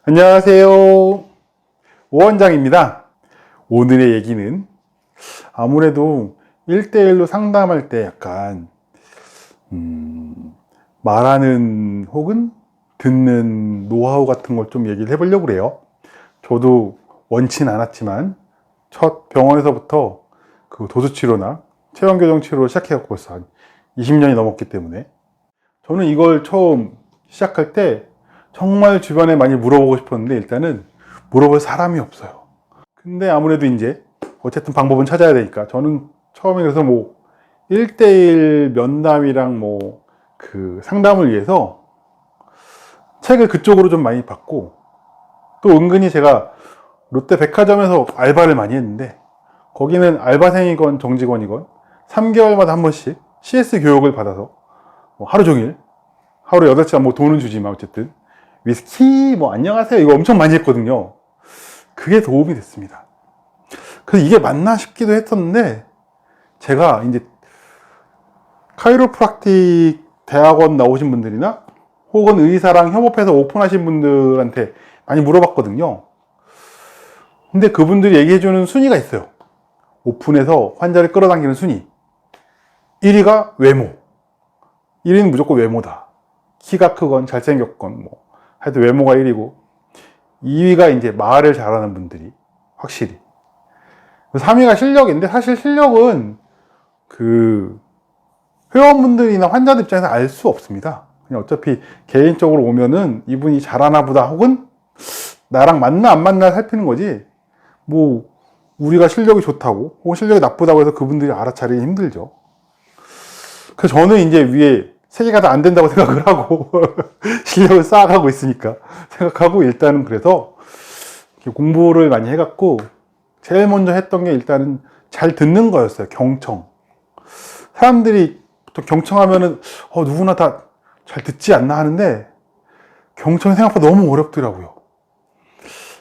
안녕하세요. 오원장입니다. 오늘의 얘기는 아무래도 1대1로 상담할 때 약간 말하는 혹은 듣는 노하우 같은 걸 좀 얘기를 해보려고 그래요. 저도 원치 않았지만 첫 병원에서부터 그 도수치료나 체형교정치료를 시작해갖고 벌써 한 20년이 넘었기 때문에 저는 이걸 처음 시작할 때 정말 주변에 많이 물어보고 싶었는데 일단은 물어볼 사람이 없어요. 근데 아무래도 이제 어쨌든 방법은 찾아야 되니까 저는 처음에 그래서 뭐 1대1 면담이랑 뭐 그 상담을 위해서 책을 그쪽으로 좀 많이 봤고, 또 은근히 제가 롯데 백화점에서 알바를 많이 했는데 거기는 알바생이건 정직원이건 3개월마다 한 번씩 CS 교육을 받아서 뭐 하루 종일 하루에 8시간 뭐 돈은 주지만 어쨌든 위스키 뭐 안녕하세요 이거 엄청 많이 했거든요. 그게 도움이 됐습니다. 그래서 이게 맞나 싶기도 했었는데 제가 이제 카이로프락틱 대학원 나오신 분들이나 혹은 의사랑 협업해서 오픈하신 분들한테 많이 물어봤거든요. 근데 그분들이 얘기해주는 순위가 있어요. 오픈해서 환자를 끌어당기는 순위. 1위가 외모. 1위는 무조건 외모다. 키가 크건 잘생겼건 뭐 하여튼 외모가 1위고, 2위가 이제 말을 잘하는 분들이 확실히, 3위가 실력인데 사실 실력은 그 회원분들이나 환자들 입장에서 알 수 없습니다. 그냥 어차피 개인적으로 오면은 이분이 잘하나 보다 혹은 나랑 맞나 안 맞나 살피는 거지, 뭐 우리가 실력이 좋다고 혹은 실력이 나쁘다고 해서 그분들이 알아차리기 힘들죠. 그래서 저는 이제 위에 세 개가 다 안 된다고 생각을 하고 실력을 쌓아가고 있으니까 생각하고, 일단은 그래서 공부를 많이 해갖고 제일 먼저 했던 게 일단은 잘 듣는 거였어요. 경청. 사람들이 보통 경청하면은 누구나 다 잘 듣지 않나 하는데 경청이 생각보다 너무 어렵더라고요.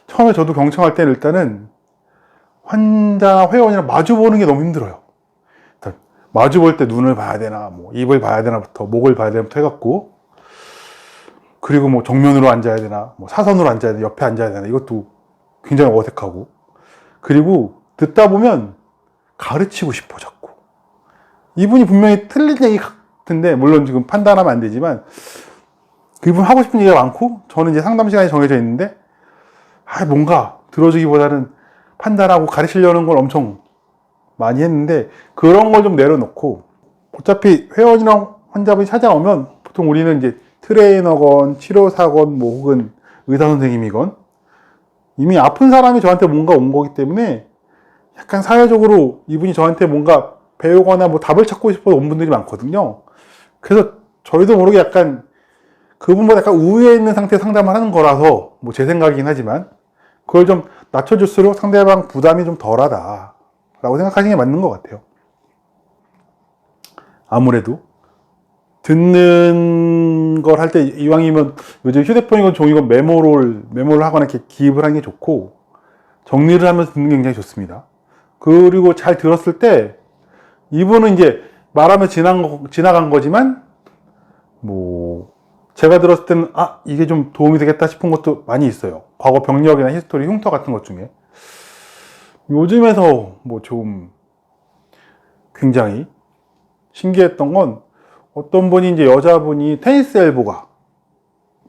처음에 저도 경청할 때는 일단은 환자 회원이랑 마주 보는 게 너무 힘들어요. 일단 마주 볼 때 눈을 봐야 되나 뭐 입을 봐야 되나부터 목을 봐야 되나부터 해갖고, 그리고 뭐 정면으로 앉아야 되나 뭐 사선으로 앉아야 되나 옆에 앉아야 되나 이것도 굉장히 어색하고, 그리고 듣다 보면 가르치고 싶어 자꾸. 이분이 분명히 틀린 얘기 같은데, 물론 지금 판단하면 안 되지만 그분 하고 싶은 얘기가 많고 저는 이제 상담 시간이 정해져 있는데 뭔가 들어주기보다는 판단하고 가르치려는 걸 엄청 많이 했는데, 그런 걸 좀 내려놓고 어차피 회원이랑 환자분이 찾아오면 보통 우리는 이제 트레이너건 치료사건 뭐 혹은 의사 선생님이건 이미 아픈 사람이 저한테 뭔가 온 거기 때문에 약간 사회적으로 이분이 저한테 뭔가 배우거나 뭐 답을 찾고 싶어서 온 분들이 많거든요. 그래서 저희도 모르게 약간 그분보다 약간 우위에 있는 상태에서 상담을 하는 거라서 뭐 제 생각이긴 하지만 그걸 좀 낮춰줄수록 상대방 부담이 좀 덜하다 라고 생각하시는 게 맞는 것 같아요. 아무래도 듣는 걸 할 때 이왕이면 요즘 휴대폰이건 종이건 메모를 하거나 이렇게 기입을 하는 게 좋고, 정리를 하면서 듣는 게 굉장히 좋습니다. 그리고 잘 들었을 때 이분은 이제 말하면 지나간 거지만 뭐 제가 들었을 때는 이게 좀 도움이 되겠다 싶은 것도 많이 있어요. 과거 병력이나 히스토리, 흉터 같은 것 중에. 요즘에서 뭐 좀 굉장히 신기했던 건, 어떤 분이 이제 여자분이 테니스 엘보가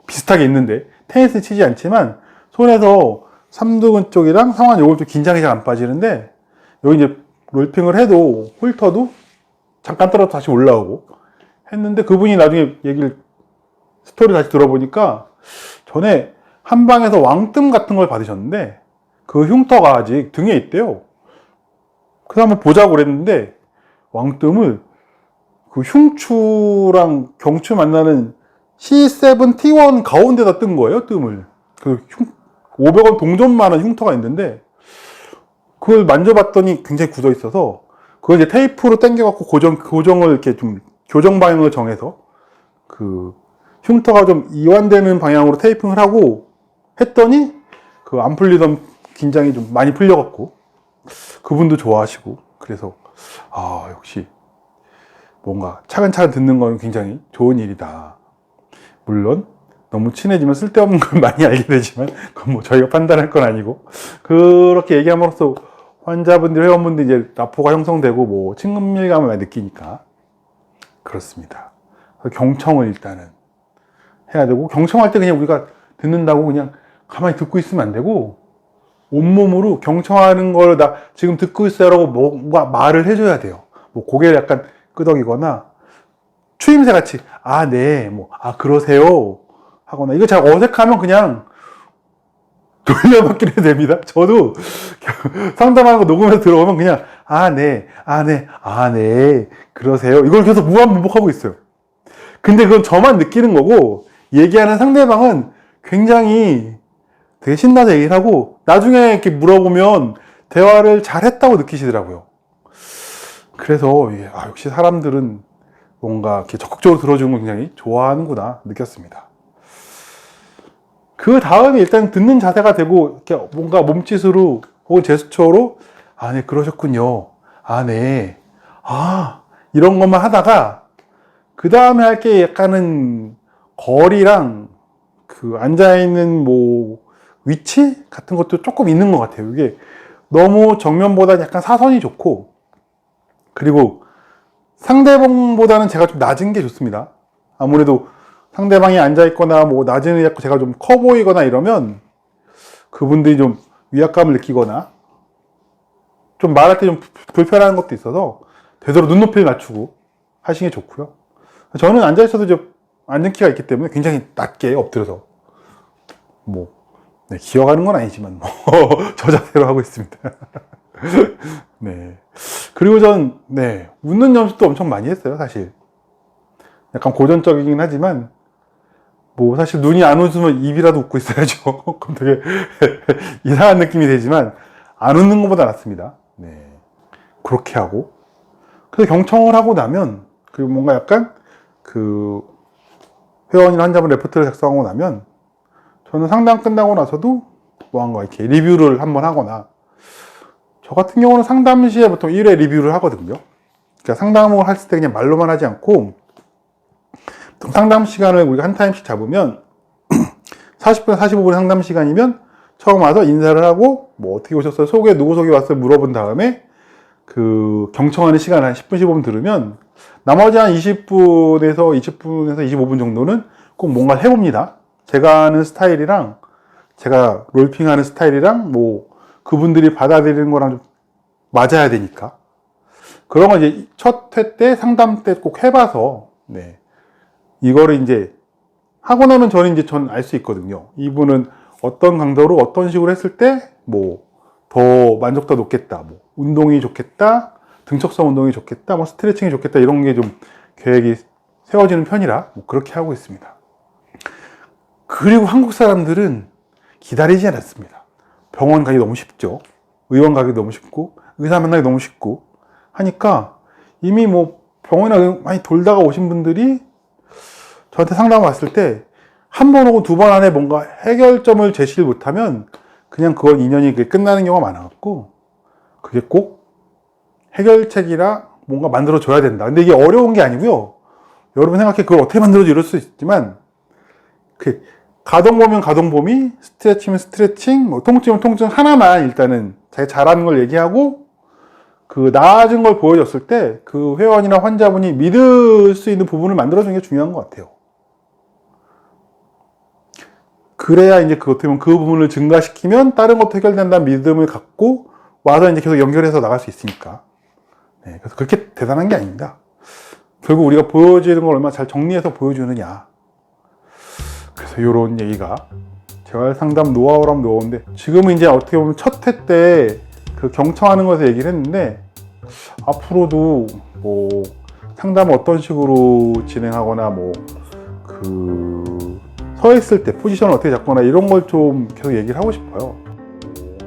비슷하게 있는데 테니스 치지 않지만 손에서 삼두근 쪽이랑 상완 요걸 좀 긴장이 잘 안 빠지는데, 여기 이제 롤핑을 해도 훑어도 잠깐 떨어져 다시 올라오고 했는데, 그분이 나중에 스토리 다시 들어보니까 전에 한방에서 왕뜸 같은 걸 받으셨는데 그 흉터가 아직 등에 있대요. 그래서 한번 보자고 그랬는데 왕뜸을 그 흉추랑 경추 만나는 C7T1 가운데다 뜬 거예요, 뜸을. 500원 동전만한 흉터가 있는데 그걸 만져봤더니 굉장히 굳어 있어서 그걸 이제 테이프로 당겨갖고 고정을 이렇게 좀 교정 방향을 정해서 그 흉터가 좀 이완되는 방향으로 테이핑을 하고 했더니 그 안 풀리던 긴장이 좀 많이 풀려갖고 그분도 좋아하시고, 그래서 역시 뭔가 차근차근 듣는 건 굉장히 좋은 일이다. 물론 너무 친해지면 쓸데없는 걸 많이 알게 되지만 그건 뭐 저희가 판단할 건 아니고, 그렇게 얘기함으로써 환자분들, 회원분들 이제 라포가 형성되고 뭐 친밀감을 많이 느끼니까 그렇습니다. 경청을 일단은 해야 되고, 경청할 때 그냥 우리가 듣는다고 그냥 가만히 듣고 있으면 안 되고, 온몸으로 경청하는 걸 나 지금 듣고 있어요 라고 뭔가 말을 해줘야 돼요. 뭐 고개를 약간 끄덕이거나 추임새 같이 아, 네, 뭐, 아, 그러세요 하거나, 이거 잘 어색하면 그냥 돌려받기로 됩니다. 저도 상담하는 거 녹음해서 들어오면 그냥 아, 네, 아, 네, 아, 네, 그러세요. 이걸 계속 무한반복하고 있어요. 근데 그건 저만 느끼는 거고, 얘기하는 상대방은 굉장히 되게 신나서 얘기를 하고, 나중에 이렇게 물어보면 대화를 잘했다고 느끼시더라고요. 그래서 역시 사람들은 뭔가 이렇게 적극적으로 들어주는 걸 굉장히 좋아하는구나 느꼈습니다. 그 다음에 일단 듣는 자세가 되고, 이렇게 뭔가 몸짓으로 혹은 제스처로 아, 네, 그러셨군요. 아, 네. 아, 이런 것만 하다가 그 다음에 할 게 약간은 거리랑 그 앉아있는 뭐 위치 같은 것도 조금 있는 것 같아요. 이게 너무 정면보다 약간 사선이 좋고, 그리고 상대방보다는 제가 좀 낮은 게 좋습니다. 아무래도 상대방이 앉아있거나 뭐 낮은 애 제가 좀 커 보이거나 이러면 그분들이 좀 위압감을 느끼거나 좀 말할 때 좀 불편한 것도 있어서 되도록 눈높이를 낮추고 하시는 게 좋고요. 저는 앉아있어도 좀 앉은 키가 있기 때문에 굉장히 낮게 엎드려서 뭐 네, 기어가는 건 아니지만 뭐 저 자세로 하고 있습니다. 네. 그리고 전 네, 웃는 연습도 엄청 많이 했어요, 사실. 약간 고전적이긴 하지만 뭐 사실 눈이 안 웃으면 입이라도 웃고 있어야죠. 그럼 되게 이상한 느낌이 되지만 안 웃는 것보다 낫습니다. 네. 그렇게 하고, 그래서 경청을 하고 나면, 그리고 뭔가 약간 그 회원이나 환자분 레포트를 작성하고 나면 저는 상담 끝나고 나서도 뭐한가 이렇게 리뷰를 한번 하거나, 저 같은 경우는 상담 시에 보통 1회 리뷰를 하거든요. 그러니까 상담을 했을 때 그냥 말로만 하지 않고, 상담 시간을 우리가 한 타임씩 잡으면 40분, 45분 상담 시간이면 처음 와서 인사를 하고 뭐 어떻게 오셨어요? 누구 소개 왔어요? 물어본 다음에 그 경청하는 시간 한 10분, 15분 들으면 나머지 한 20분에서 20분에서 25분 정도는 꼭 뭔가를 해봅니다. 제가 하는 스타일이랑 제가 롤핑하는 스타일이랑 뭐 그분들이 받아들이는 거랑 좀 맞아야 되니까, 그런 거 이제 첫 회 때 상담 때 꼭 해봐서 네, 이거를 이제 하고 나면 저는 이제 전 알 수 있거든요. 이분은 어떤 강도로 어떤 식으로 했을 때 뭐 더 만족도가 높겠다, 뭐 운동이 좋겠다, 등척성 운동이 좋겠다, 뭐 스트레칭이 좋겠다, 이런 게 좀 계획이 세워지는 편이라 뭐 그렇게 하고 있습니다. 그리고 한국 사람들은 기다리지 않았습니다. 병원 가기 너무 쉽죠. 의원 가기 너무 쉽고 의사 만나기 너무 쉽고 하니까 이미 뭐 병원이나 많이 돌다가 오신 분들이 저한테 상담 왔을 때 한 번 오고 두 번 안에 뭔가 해결점을 제시를 못하면 그냥 그건 인연이 끝나는 경우가 많아갖고, 그게 꼭 해결책이라 뭔가 만들어줘야 된다. 근데 이게 어려운 게 아니고요. 여러분 생각해 그걸 어떻게 만들어줘 이럴 수 있지만, 그 가동범위면 가동범위, 스트레칭이면 스트레칭, 뭐 통증이면 통증 하나만 일단은 자기 잘하는 걸 얘기하고 그 나아진 걸 보여줬을 때 그 회원이나 환자분이 믿을 수 있는 부분을 만들어주는 게 중요한 것 같아요. 그래야 이제 그 어떻게 보면 그 부분을 증가시키면 다른 것도 해결된다는 믿음을 갖고 와서 이제 계속 연결해서 나갈 수 있으니까. 네, 그래서 그렇게 대단한 게 아닙니다. 결국 우리가 보여지는 걸 얼마나 잘 정리해서 보여주느냐. 그래서 이런 얘기가 재활 상담 노하우라면 노하우인데, 지금은 이제 어떻게 보면 첫 회 때 그 경청하는 것에 얘기를 했는데, 앞으로도 뭐 상담을 어떤 식으로 진행하거나 뭐 서 있을 때 포지션을 어떻게 잡거나 이런 걸 좀 계속 얘기를 하고 싶어요.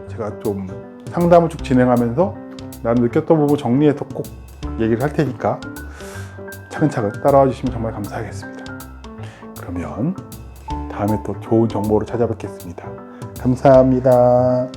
제가 좀 상담을 쭉 진행하면서 나는 느꼈던 부분 정리해서 꼭 얘기를 할 테니까 차근차근 따라와 주시면 정말 감사하겠습니다. 그러면 다음에 또 좋은 정보로 찾아뵙겠습니다. 감사합니다.